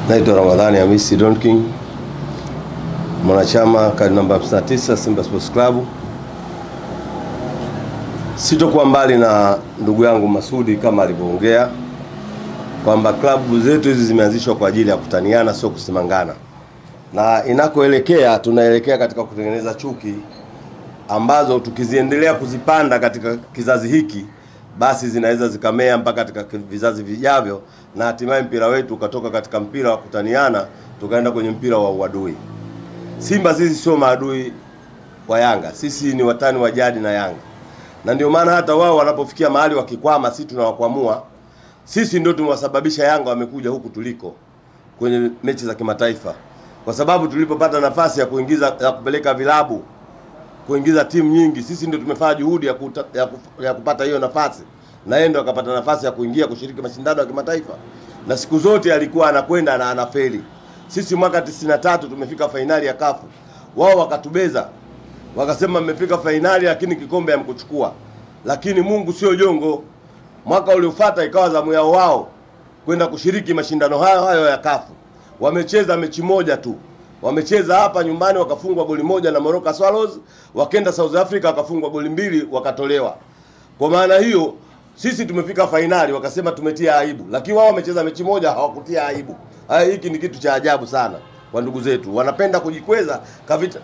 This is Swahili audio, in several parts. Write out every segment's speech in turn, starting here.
Naitwa Ramadhani Hamisi Don King, mwanachama kadi namba 59 Simba Sports Club. Sitokuwa mbali na ndugu yangu Masudi kama alivyoongea kwamba klabu zetu hizi zimeanzishwa kwa ajili ya kutaniana, sio kusimangana. Na inakoelekea tunaelekea katika kutengeneza chuki ambazo tukiziendelea kuzipanda katika kizazi hiki basi zinaweza zikamea mpaka katika vizazi vijavyo, na hatimaye mpira wetu ukatoka katika mpira wa kutaniana tukaenda kwenye mpira wa uadui. Simba sisi sio maadui wa Yanga, sisi ni watani wa jadi na Yanga. Na ndio maana hata wao wanapofikia mahali wakikwama, sisi tunawakwamua. Sisi ndio tumewasababisha Yanga wamekuja huku tuliko kwenye mechi za kimataifa, kwa sababu tulipopata nafasi ya kupeleka vilabu, kuingiza timu nyingi, sisi ndio tumefanya juhudi ya kupata hiyo nafasi, na yeye ndio akapata nafasi ya kuingia kushiriki mashindano ya kimataifa. Na siku zote alikuwa anakwenda na anafeli. Sisi mwaka 93 tumefika fainali ya kafu, wao wakatubeza, wakasema mmefika fainali lakini kikombe hamkuchukua. Lakini Mungu sio jongo, mwaka uliofuata ikawa zamu yao wao kwenda kushiriki mashindano hayo ya kafu. Wamecheza mechi moja tu, wamecheza hapa nyumbani wakafungwa goli moja na Morocco Swallows, wakenda South Africa wakafungwa goli 2 wakatolewa. Kwa maana hiyo sisi tumefika fainali wakasema tumetia aibu, lakini wao wamecheza mechi moja hawakutia aibu. Hiki ni kitu cha ajabu sana kwa ndugu zetu. Wanapenda kujikweza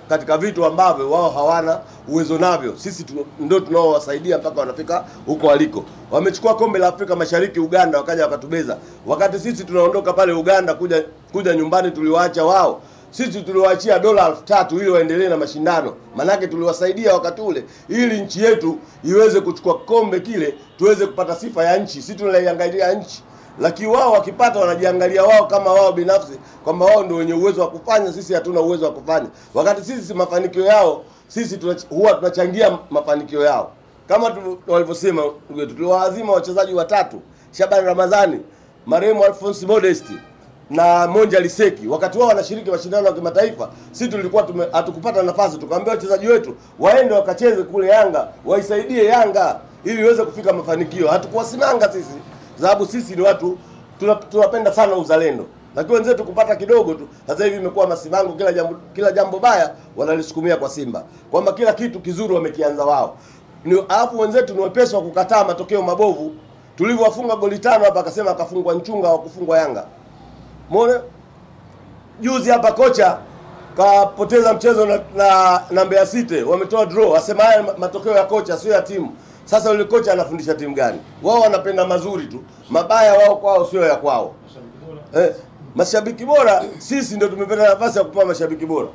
katika vitu ambavyo wao hawana uwezo navyo. Sisi ndio tunaowasaidia mpaka wanafika huko waliko. Wamechukua kombe la Afrika Mashariki Uganda, wakaja wakatubeza. Wakati sisi tunaondoka pale Uganda kuja nyumbani, tuliwaacha wao. Sisi tuliwaachia $3,000 ili waendelee na mashindano. Manake tuliwasaidia wakati ule ili nchi yetu iweze kuchukua kombe kile, tuweze kupata sifa ya nchi. Sisi tunaiangalia nchi, lakini wao wakipata wanajiangalia wao kama wao binafsi, kwamba wao ndio wenye uwezo wa kufanya, sisi hatuna uwezo wa kufanya. Wakati sisi mafanikio yao, sisi huwa tunachangia mafanikio yao. Kama walivyosema tuliwaazima wachezaji watatu, Shaban Ramadhani, marehemu Alphonse Modesti na Monja Liseki. Wakati wao wanashiriki mashindano ya kimataifa, sisi tulikuwa hatukupata nafasi, tukaambia wachezaji wetu waende wakacheze kule Yanga, waisaidie Yanga ili iweze kufika mafanikio. Hatukuwasimanga sisi, sababu sisi ni watu tunapenda sana uzalendo. Lakini wenzetu kupata kidogo tu, sasa hivi imekuwa masimango, kila jambo baya wanalisukumia kwa Simba, kwamba kila kitu kizuri wamekianza wao. Alafu wenzetu ni wepesi wa kukataa matokeo mabovu. Tulivyowafunga goli 5 hapa akasema akafungwa Nchunga wa kufungwa Yanga. Muone juzi hapa kocha kapoteza mchezo na Mbeya City, wametoa draw, asema haya matokeo ya kocha sio ya timu. Sasa yule kocha anafundisha timu gani? Wao wanapenda mazuri tu, mabaya wao kwao sio ya kwao. Mashabiki bora sisi ndio tumepata nafasi ya kupewa mashabiki bora.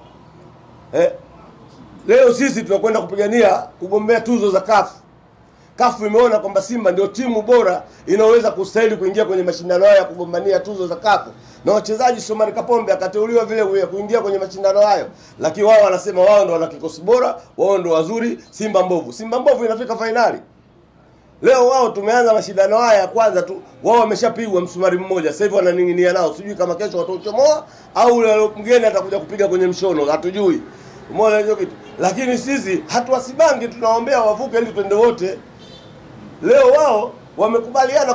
Leo sisi tunakwenda kupigania kugombea tuzo za kafu. Kafu imeona kwamba Simba ndio timu bora inaweza kustahili kuingia kwenye mashindano haya ya kugombania tuzo za kafu. Na wachezaji Shomari Kapombe akateuliwa vile kuingia kwenye mashindano hayo. Lakini wao wanasema wao ndio wana kikosi bora, wao ndio wazuri, Simba mbovu. Simba mbovu inafika fainali. Leo wao tumeanza mashindano haya ya kwanza tu, wao wameshapigwa msumari mmoja. Sasa hivi wananing'inia nao. Sijui kama kesho watauchomoa au yule mgeni atakuja kupiga kwenye mshono, hatujui. Umeona hiyo kitu. Lakini sisi hatuwasibangi, tunaombea wavuke ili twende wote. Leo wao wamekubaliana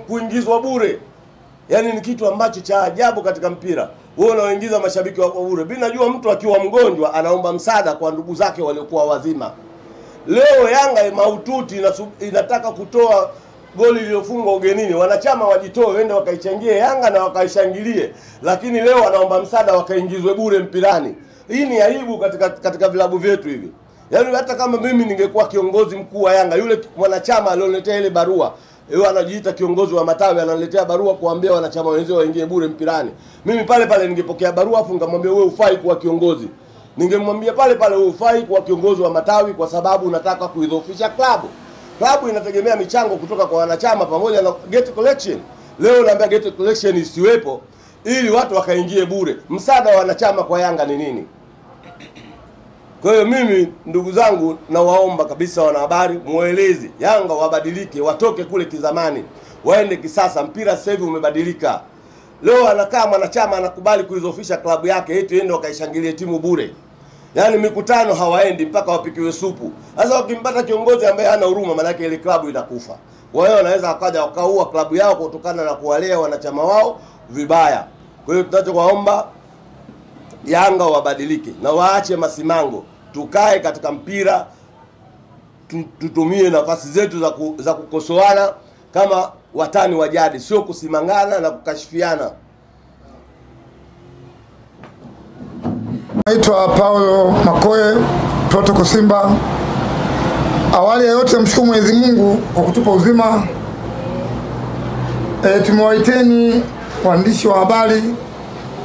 kuingizwa bure. Yaani ni kitu ambacho cha ajabu katika mpira. Wewe unaoingiza mashabiki wako bure. Mimi najua mtu akiwa mgonjwa anaomba msaada kwa ndugu zake waliokuwa wazima. Leo Yanga mahututi inataka kutoa goli lililofungwa ugenini. Wanachama wajitoe wende wakaichangie Yanga na wakaishangilie. Lakini leo wanaomba msaada wakaingizwe bure mpirani. Hii ni aibu katika vilabu vyetu hivi. Yaani hata kama mimi ningekuwa kiongozi mkuu wa Yanga, yule mwanachama alioniletea ile barua, yeye anajiita kiongozi wa matawi, ananiletea barua kuambia wanachama wenzao waingie bure mpirani. Mimi pale ningepokea barua afu ningemwambia wewe ufai kuwa kiongozi. Ningemwambia pale wewe ufai kuwa kiongozi wa matawi kwa sababu unataka kuidhoofisha klabu. Klabu inategemea michango kutoka kwa wanachama pamoja na gate collection. Leo naambia gate collection isiwepo ili watu wakaingie bure. Msaada wa wanachama kwa Yanga ni nini? Kwa hiyo mimi ndugu zangu nawaomba kabisa wanahabari, mueleze Yanga wabadilike, watoke kule kizamani, waende kisasa. Mpira sasa hivi umebadilika. Leo anakaa mwanachama anakubali kuizofisha klabu yake eti ende wakaishangilie timu bure. Yaani mikutano hawaendi mpaka wapikiwe supu. Sasa wakimpata kiongozi ambaye hana huruma, maana yake ile klabu itakufa. Kwa hiyo wanaweza wakaja wakaua klabu yao kutokana na kuwalea wanachama wao vibaya. Kwa hiyo tunachowaomba Yanga wabadilike na waache masimango, tukae katika mpira, tutumie nafasi zetu za kukosoana kama watani wa jadi, sio kusimangana na kukashifiana. Naitwa Paulo Makoe, Protocol Simba. Awali ya yote mshukuru Mwenyezi Mungu kwa kutupa uzima. Tumewaiteni waandishi wa habari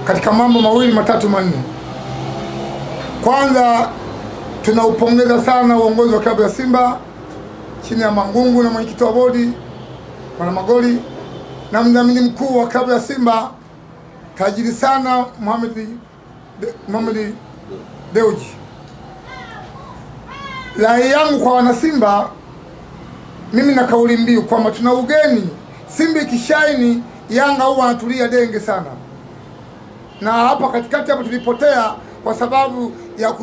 katika mambo mawili matatu manne. Kwanza, tunaupongeza sana uongozi wa klabu ya Simba chini ya Mangungu na mwenyekiti wa bodi Bwana Magoli na mdhamini mkuu wa klabu ya Simba tajiri sana Mohamed Dewji. Rai yangu kwa wana Simba, mimi na kauli mbiu kwamba tuna ugeni. Simba ikishaini Yanga huwa anatulia denge sana. Na hapa katikati hapa tulipotea kwa sababu ya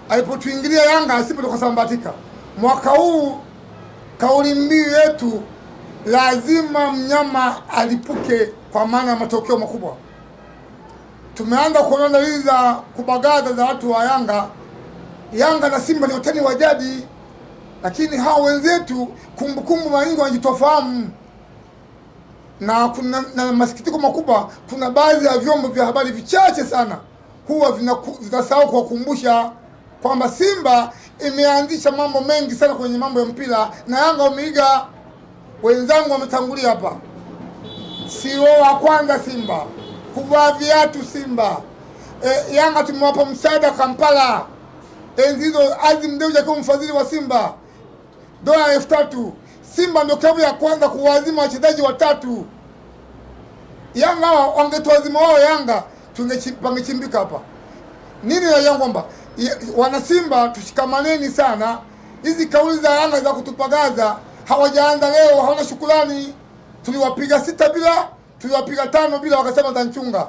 alipotuingilia Yanga Simba tukasambatika. Mwaka huu kauli mbiu yetu lazima mnyama alipuke, kwa maana ya matokeo makubwa. Tumeanza kuona dalili za kubagaza za watu wa Yanga. Yanga na Simba ni watani wa jadi, lakini hao wenzetu kumbukumbu maingi wanajitofahamu. Na kuna na masikitiko makubwa, kuna baadhi ya vyombo vya habari vichache sana huwa vinasahau kuwakumbusha kwamba Simba imeanzisha mambo mengi sana kwenye mambo ya mpira na Yanga wameiga. Wenzangu wametangulia hapa. Sio wa kwanza Simba kuvaa viatu Simba. Yanga tumewapa msaada Kampala. Enzi hizo Azim Dewji akiwa mfadhili wa Simba, dola 3000. Simba ndio klabu ya kwanza kuwazima wachezaji watatu. Yanga wangetuazima wao Yanga tungechimbika hapa. Nini la Yanga kwamba wana Simba tushikamaneni sana. Hizi kauli za Yanga za kutupagaza hawajaanza leo, hawana shukrani. Tuliwapiga 6 bila, tuliwapiga 5 bila, wakasema tanchunga.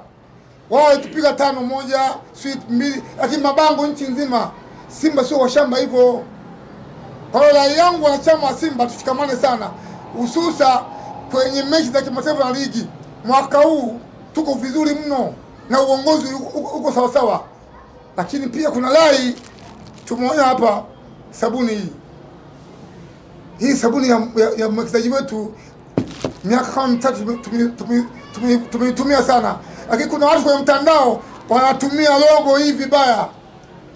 Wao tupiga 5-1, sweet 2, lakini mabango nchi nzima. Simba sio washamba hivyo. Kwa hiyo rai yangu wanachama wa Simba tushikamane sana, hususa kwenye mechi za kimataifa na ligi. Mwaka huu tuko vizuri mno na uongozi uko sawa sawa. Lakini pia kuna rai tumeona hapa, sabuni hii sabuni ya mwekezaji wetu miaka kama 3 tumeitumia sana. Lakini kuna watu kwenye mtandao wanatumia logo hii vibaya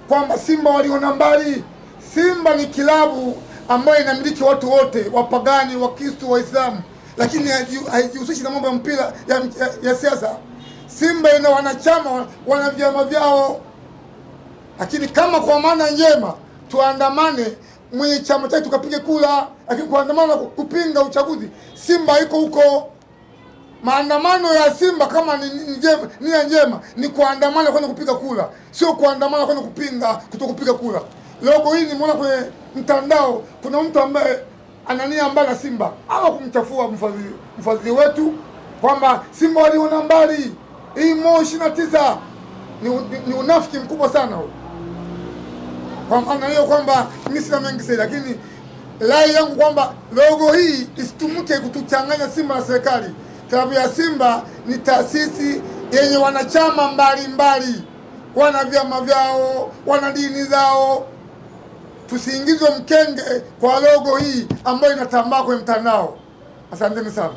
kwamba Simba waliona mbali. Simba ni kilabu ambayo inamiliki watu wote, wapagani, Wakristo, Waislamu, lakini haijihusishi na mambo ya mpira ya siasa. Simba ina wanachama, wana vyama vyao. Lakini kama kwa maana njema tuandamane, mwenye chama chetu tukapige kula, lakini kuandamana kupinga uchaguzi, Simba iko huko. Maandamano ya Simba kama ni njema ni kuandamana kwenda kupiga kula, sio kuandamana kwenda kupinga kutokupiga kula. Logo hii nimeona kwenye mtandao, kuna mtu ambaye anania mbali Simba au kumchafua mfadhili wetu kwamba Simba waliona mbali. Hii Mo 29 ni unafiki mkubwa sana huo. Kwa maana hiyo kwamba mimi sina mengi sana, lakini rai yangu kwamba logo hii isitumike kutuchanganya Simba na serikali. Klabu ya Simba ni taasisi yenye wanachama mbalimbali, wana vyama vyao, wana dini zao. Tusiingizwe mkenge kwa logo hii ambayo inatambaa kwenye mtandao. Asanteni sana.